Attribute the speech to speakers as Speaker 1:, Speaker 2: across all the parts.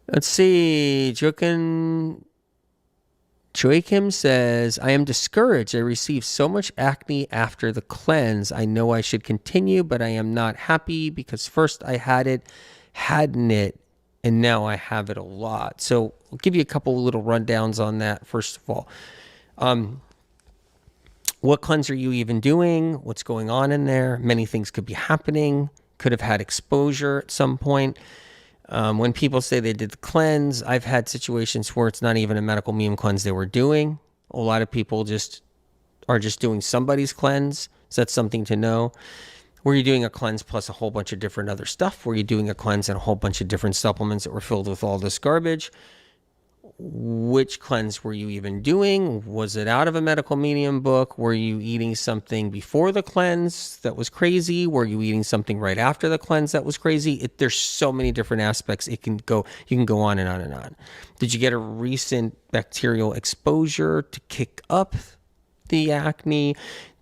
Speaker 1: Let's see. Joachim says, I am discouraged. I received so much acne after the cleanse. I know I should continue, but I am not happy because first I hadn't it, and now I have it a lot. So I'll give you a couple of little rundowns on that. First of all, what cleanse are you even doing? What's going on in there? Many things could be happening. Could have had exposure at some point. When people say they did the cleanse, I've had situations where it's not even a medical meme cleanse they were doing. A lot of people are just doing somebody's cleanse. So that's something to know. Were you doing a cleanse plus a whole bunch of different other stuff? Were you doing a cleanse and a whole bunch of different supplements that were filled with all this garbage? Which cleanse were you even doing? Was it out of a medical medium book? Were you eating something before the cleanse that was crazy? Were you eating something right after the cleanse that was crazy? There's so many different aspects. You can go on and on and on. Did you get a recent bacterial exposure to kick up the acne?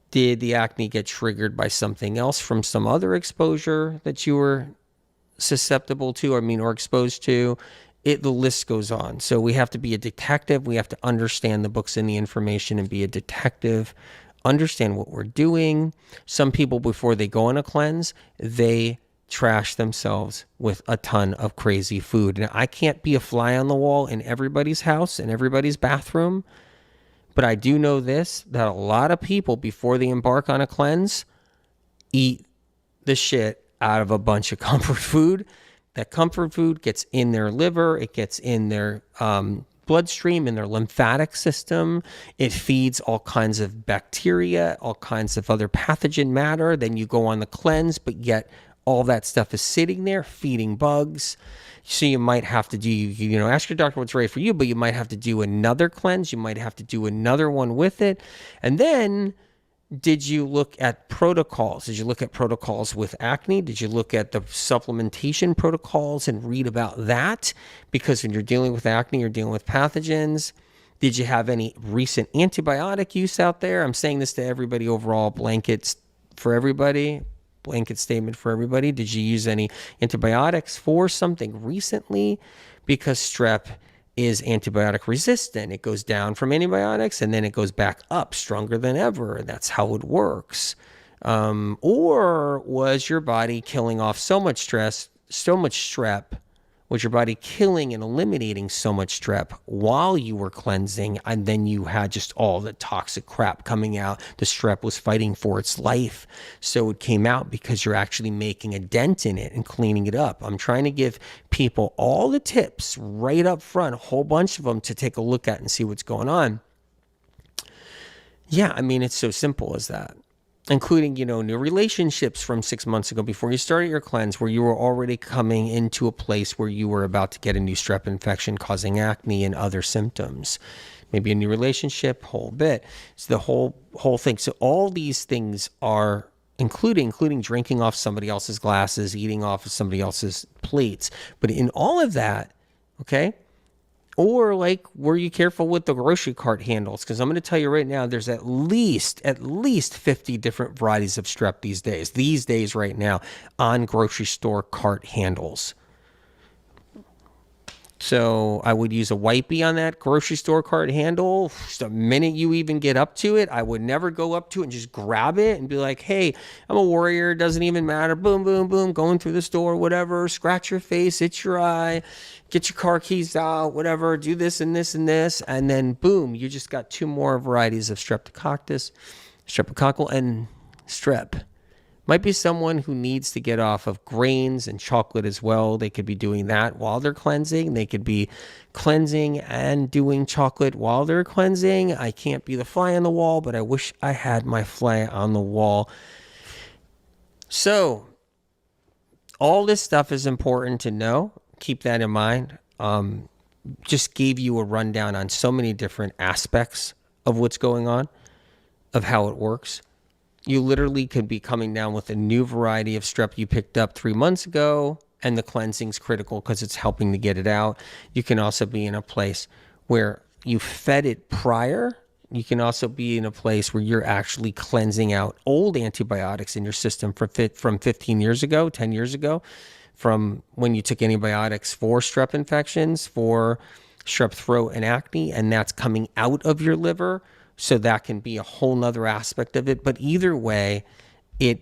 Speaker 1: Did the acne get triggered by something else from some other exposure that you were susceptible to, or exposed to? The list goes on. So we have to be a detective. We have to understand the books and the information and be a detective, understand what we're doing. Some people, before they go on a cleanse, they trash themselves with a ton of crazy food. Now, I can't be a fly on the wall in everybody's house, in everybody's bathroom, but I do know this, that a lot of people, before they embark on a cleanse, eat the shit out of a bunch of comfort food. That comfort food gets in their liver, it gets in their bloodstream, in their lymphatic system. It feeds all kinds of bacteria, all kinds of other pathogen matter. Then you go on the cleanse, but yet all that stuff is sitting there feeding bugs. So you might have to do, ask your doctor what's right for you, but you might have to do another cleanse. You might have to do another one with it. And then, did you look at protocols? Did you look at protocols with acne? Did you look at the supplementation protocols and read about that? Because when you're dealing with acne, you're dealing with pathogens. Did you have any recent antibiotic use out there? I'm saying this to everybody overall, blanket statement for everybody. Did you use any antibiotics for something recently? Because strep is antibiotic resistant. It goes down from antibiotics and then it goes back up stronger than ever. That's how it works. Or was your body killing off so much strep? Was your body killing and eliminating so much strep while you were cleansing, and then you had just all the toxic crap coming out? The strep was fighting for its life, so it came out because you're actually making a dent in it and cleaning it up. I'm trying to give people all the tips right up front, a whole bunch of them to take a look at and see what's going on. Yeah, it's so simple as that. Including, new relationships from 6 months ago before you started your cleanse, where you were already coming into a place where you were about to get a new strep infection causing acne and other symptoms. Maybe a new relationship, whole bit. So the whole thing. So all these things are including drinking off somebody else's glasses, eating off of somebody else's plates. But in all of that, okay, or were you careful with the grocery cart handles? Because I'm going to tell you right now, there's at least 50 different varieties of strep these days right now on grocery store cart handles. So I would use a wipey on that grocery store cart handle. The minute you even get up to it, I would never go up to it and just grab it and be like, hey, I'm a warrior. It doesn't even matter. Boom, boom, boom. Going through the store, whatever. Scratch your face, itch your eye, get your car keys out, whatever. Do this and this and this. And then boom, you just got 2 more varieties of streptococcal, and strep. Might be someone who needs to get off of grains and chocolate as well. They could be doing that while they're cleansing. They could be cleansing and doing chocolate while they're cleansing. I can't be the fly on the wall, but I wish I had my fly on the wall. So all this stuff is important to know. Keep that in mind. Just gave you a rundown on so many different aspects of what's going on, of how it works. You literally could be coming down with a new variety of strep you picked up 3 months ago, and the cleansing's critical because it's helping to get it out. You can also be in a place where you fed it prior. You can also be in a place where you're actually cleansing out old antibiotics in your system from 15 years ago, 10 years ago, from when you took antibiotics for strep infections, for strep throat and acne, and that's coming out of your liver. So that can be a whole nother aspect of it. But either way,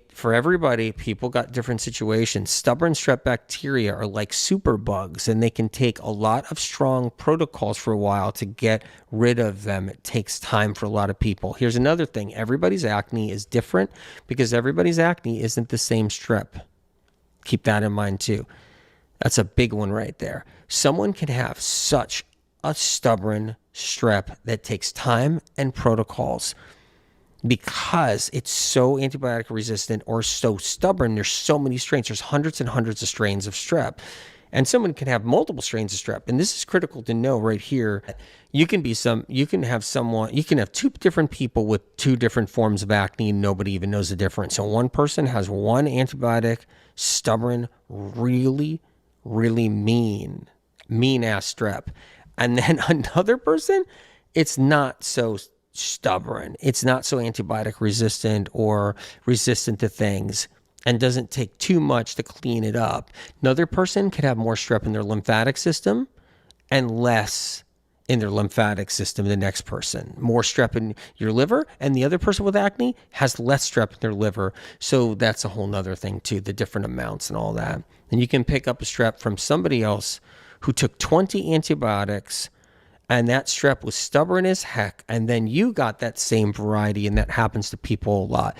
Speaker 1: for everybody, people got different situations. Stubborn strep bacteria are like super bugs, and they can take a lot of strong protocols for a while to get rid of them. It takes time for a lot of people. Here's another thing. Everybody's acne is different because everybody's acne isn't the same strep. Keep that in mind too. That's a big one right there. Someone can have such a stubborn strep that takes time and protocols because it's so antibiotic resistant or so stubborn. There's so many strains. There's hundreds and hundreds of strains of strep. And someone can have multiple strains of strep. And this is critical to know right here. You can have two different people with two different forms of acne and nobody even knows the difference. So one person has one antibiotic, stubborn, really, really mean ass strep. And then another person, it's not so stubborn. It's not so antibiotic resistant or resistant to things and doesn't take too much to clean it up. Another person could have more strep in their lymphatic system and less in their lymphatic system, the next person. More strep in your liver, and the other person with acne has less strep in their liver. So that's a whole nother thing too, the different amounts and all that. And you can pick up a strep from somebody else who took 20 antibiotics and that strep was stubborn as heck, and then you got that same variety, and that happens to people a lot.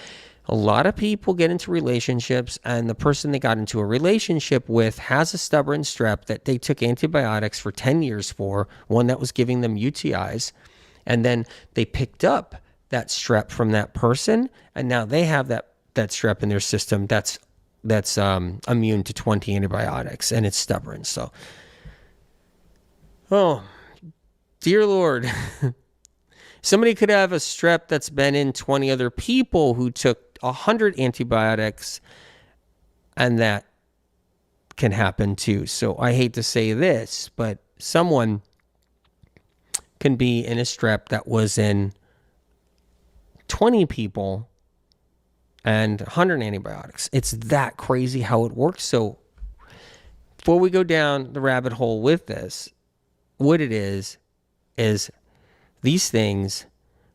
Speaker 1: A lot of people get into relationships, and the person they got into a relationship with has a stubborn strep that they took antibiotics for 10 years for, one that was giving them UTIs, and then they picked up that strep from that person, and now they have that strep in their system that's immune to 20 antibiotics, and it's stubborn. So, oh, dear Lord, somebody could have a strep that's been in 20 other people who took 100 antibiotics, and that can happen too. So I hate to say this, but someone can be in a strep that was in 20 people and 100 antibiotics. It's that crazy how it works. So before we go down the rabbit hole with this, what it is these things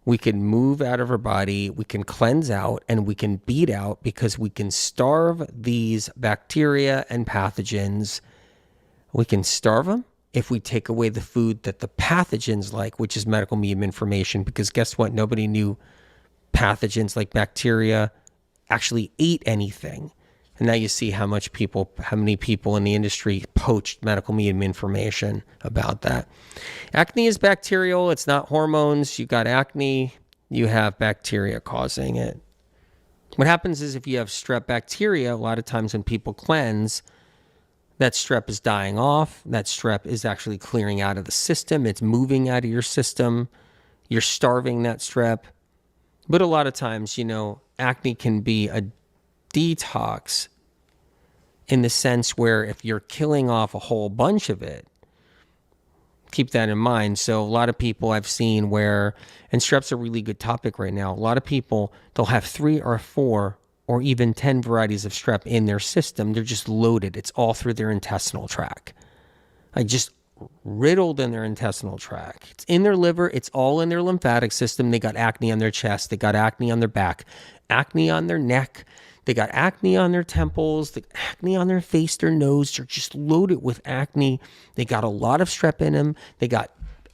Speaker 1: we can move out of our body, we can cleanse out, and we can beat out because we can starve these bacteria and pathogens. We can starve them if we take away the food that the pathogens like, which is medical medium information, because guess what? Nobody knew pathogens like bacteria actually ate anything. And now you see how many people in the industry poached medical medium information about that. Acne is bacterial. It's not hormones. You got acne, you have bacteria causing it. What happens is if you have strep bacteria, a lot of times when people cleanse, that strep is dying off. That strep is actually clearing out of the system. It's moving out of your system. You're starving that strep. But a lot of times, acne can be a detox in the sense where if you're killing off a whole bunch of it, keep that in mind. So a lot of people I've seen where, and strep's a really good topic right now, a lot of people, they'll have 3 or 4 or even 10 varieties of strep in their system. They're just loaded. It's all through their intestinal tract. Just riddled in their intestinal tract. It's in their liver. It's all in their lymphatic system. They got acne on their chest. They got acne on their back, acne on their neck. They got acne on their temples, the acne on their face, their nose. They're just loaded with acne. They got a lot of strep in them. They got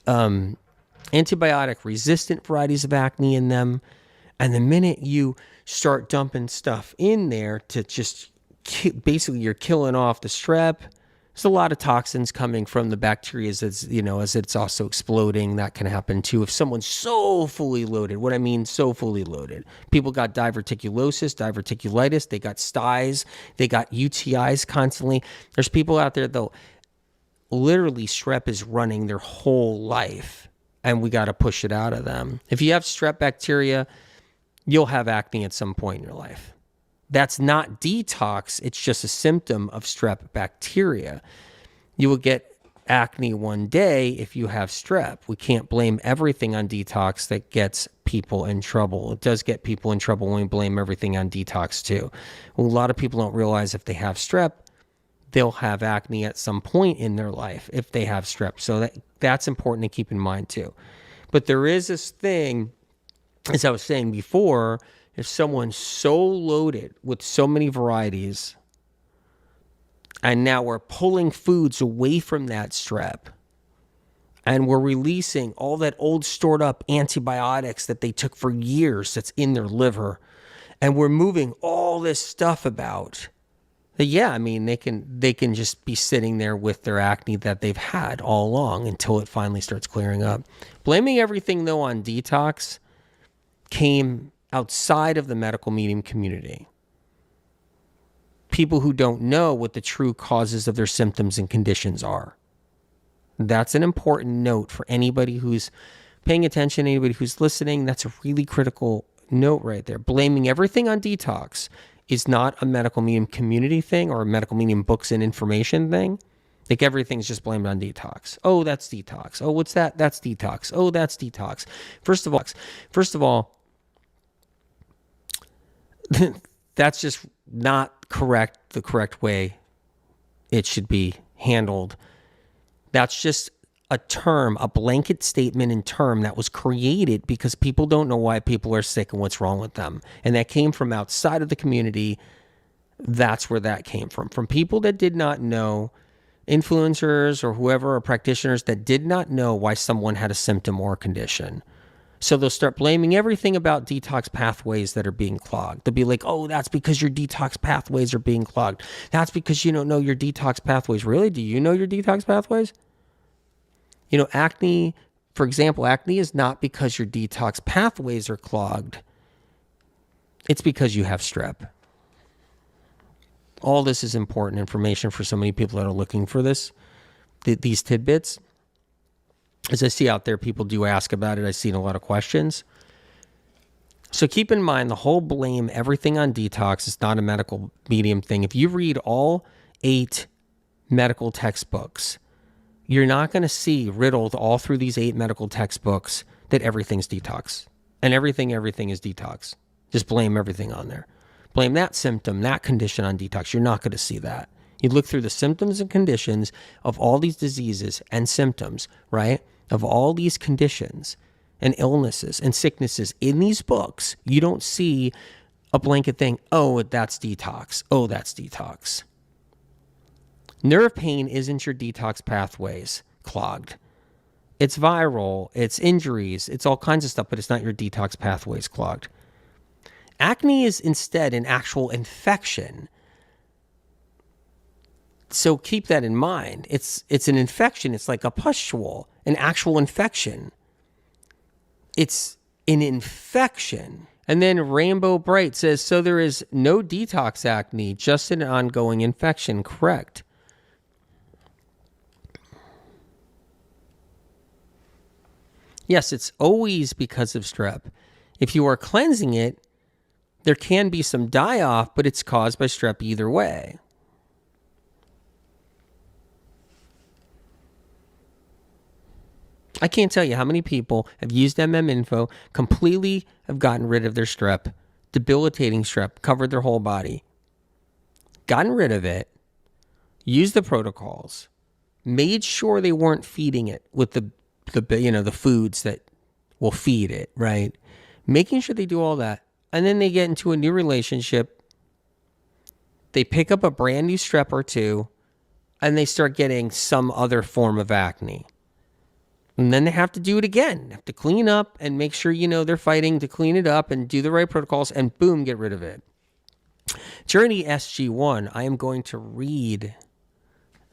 Speaker 1: antibiotic resistant varieties of acne in them. And the minute you start dumping stuff in there to just basically you're killing off the strep, there's a lot of toxins coming from the bacteria as it's also exploding. That can happen too if someone's so fully loaded. What I mean, so fully loaded. People got diverticulosis, diverticulitis. They got styes. They got UTIs constantly. There's people out there, though, literally strep is running their whole life, and we got to push it out of them. If you have strep bacteria, you'll have acne at some point in your life. That's not detox. It's just a symptom of strep bacteria. You will get acne one day if you have strep. We can't blame everything on detox that gets people in trouble. It does get people in trouble when we blame everything on detox too. A lot of people don't realize if they have strep, they'll have acne at some point in their life if they have strep. So that's important to keep in mind too. But there is this thing, as I was saying before, if someone's so loaded with so many varieties, and now we're pulling foods away from that strep, and we're releasing all that old stored up antibiotics that they took for years that's in their liver, and we're moving all this stuff about, yeah, I mean, they can just be sitting there with their acne that they've had all along until it finally starts clearing up. Blaming everything, though, on detox came outside of the medical medium community. People who don't know what the true causes of their symptoms and conditions are. That's an important note for anybody who's paying attention, anybody who's listening. That's a really critical note right there. Blaming everything on detox is not a medical medium community thing or a medical medium books and information thing. Like everything's just blamed on detox. Oh, that's detox. Oh, what's that? That's detox. Oh, that's detox. First of all, that's just not correct, the correct way it should be handled. That's just a term, a blanket statement and term that was created because people don't know why people are sick and what's wrong with them. And that came from outside of the community. That's where that came from people that did not know, influencers or whoever, or practitioners that did not know why someone had a symptom or a condition. So they'll start blaming everything about detox pathways that are being clogged. They'll be like, oh, that's because your detox pathways are being clogged. That's because you don't know your detox pathways. Really? Do you know your detox pathways? You know, acne, for example, acne is not because your detox pathways are clogged. It's because you have strep. All this is important information for so many people that are looking for these tidbits. As I see out there, people do ask about it. I've seen a lot of questions. So keep in mind, the whole blame everything on detox is not a medical medium thing. If you read all 8 medical textbooks, you're not going to see riddled all through these 8 medical textbooks that everything's detox. And everything is detox. Just blame everything on there. Blame that symptom, that condition on detox. You're not going to see that. You look through the symptoms and conditions of all these diseases and symptoms, right? Of all these conditions and illnesses and sicknesses in these books, you don't see a blanket thing, oh, that's detox. Oh, that's detox. Nerve pain isn't your detox pathways clogged. It's viral, it's injuries, it's all kinds of stuff, but it's not your detox pathways clogged. Acne is instead an actual infection. So keep that in mind. It's an infection. It's like a pustule, an actual infection. It's an infection. And then Rainbow Bright says, so there is no detox acne, just an ongoing infection. Correct. Yes, it's always because of strep. If you are cleansing it, there can be some die-off, but it's caused by strep either way. I can't tell you how many people have used Info, completely have gotten rid of their strep, debilitating strep, covered their whole body, gotten rid of it, used the protocols, made sure they weren't feeding it with the foods that will feed it, right? Making sure they do all that. And then they get into a new relationship. They pick up a brand new strep or two, and they start getting some other form of acne. And then they have to do it again. They have to clean up and make sure, they're fighting to clean it up and do the right protocols and boom, get rid of it. Journey SG1, I am going to read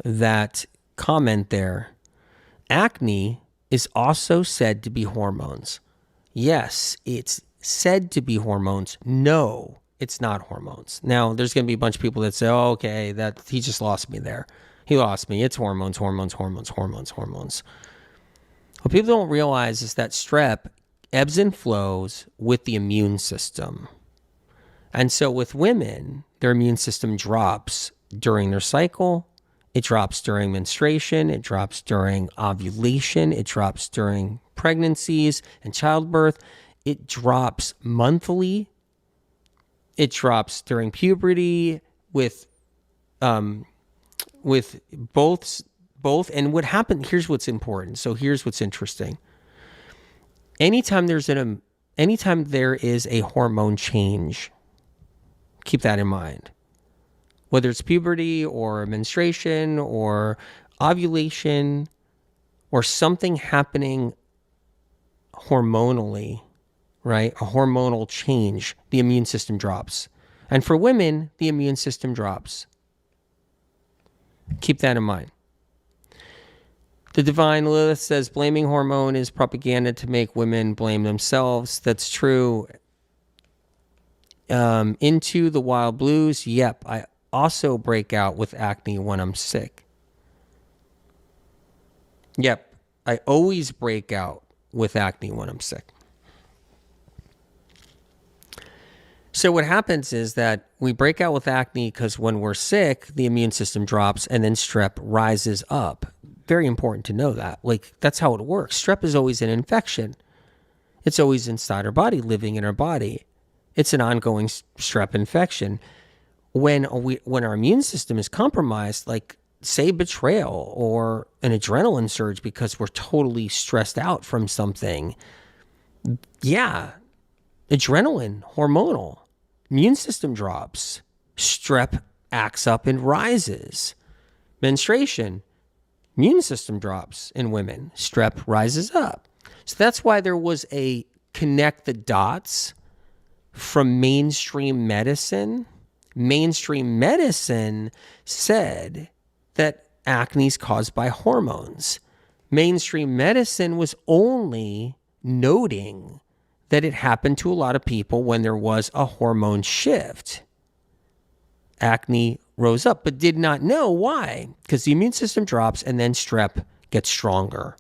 Speaker 1: that comment there. Acne is also said to be hormones. Yes, it's said to be hormones. No, it's not hormones. Now, there's going to be a bunch of people that say, oh, okay, that he just lost me there. He lost me. It's hormones. What people don't realize is that strep ebbs and flows with the immune system. And so with women, their immune system drops during their cycle. It drops during menstruation. It drops during ovulation. It drops during pregnancies and childbirth. It drops monthly. It drops during puberty with with both, and what happened, here's what's important. So here's what's interesting. Anytime there is a hormone change, keep that in mind. Whether it's puberty or menstruation or ovulation or something happening hormonally, right? A hormonal change, the immune system drops. And for women, the immune system drops. Keep that in mind. The Divine Lilith says blaming hormone is propaganda to make women blame themselves. That's true. Into the Wild Blues. Yep, I also break out with acne when I'm sick. Yep, I always break out with acne when I'm sick. So what happens is that we break out with acne because when we're sick, the immune system drops and then strep rises up. Very important to know that. Like, that's how it works. Strep is always an infection. It's always inside our body, living in our body. It's an ongoing strep infection. When our immune system is compromised, like say betrayal or an adrenaline surge because we're totally stressed out from something. Yeah, adrenaline, hormonal, immune system drops, strep acts up and rises. Menstruation, immune system drops in women, strep rises up. So that's why there was a connect the dots from mainstream medicine. Mainstream medicine said that acne is caused by hormones. Mainstream medicine was only noting that it happened to a lot of people when there was a hormone shift. Acne rose up, but did not know why, because the immune system drops and then strep gets stronger.